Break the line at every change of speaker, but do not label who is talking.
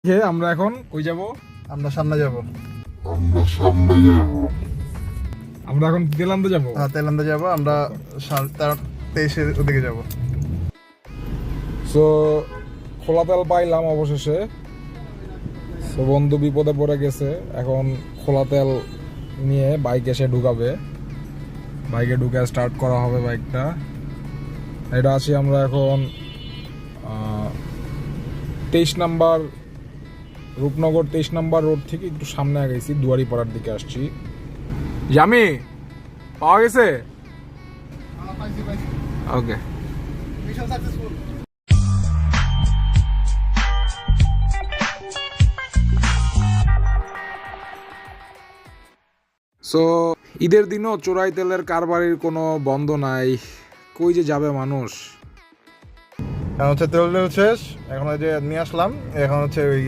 আমরা এখন কই যাব?
আমরা সামনে যাব।
আমরা এখন তেলান্দে যাব।
হ্যাঁ, তেলান্দে যাব। আমরা 23-এর ওদিকে যাব।
সো খোলা তেল পাইলাম অবশেষে। সো বন্ধু বিপদে পড়ে গেছে, এখন খোলা তেল নিয়ে বাইক এসে ঢুকাবে। বাইকে ঢুকে স্টার্ট করা হবে বাইকটা। এটা আছি আমরা এখন 23 নাম্বার রূপনগর 23 নাম্বার রোড থেকে একটু সামনে গেছি, দুয়ারিপাড়ার দিকে আসছি। জামি পাওয়া গেছে? ওকে। সো ঈদের দিনও চোরাই তেলের কারবারির কোনো বন্ধ নাই, কই যে যাবে মানুষ।
এখন হচ্ছে তেল শেষ, এখন যে নিয়ে আসলাম, এখন হচ্ছে ওই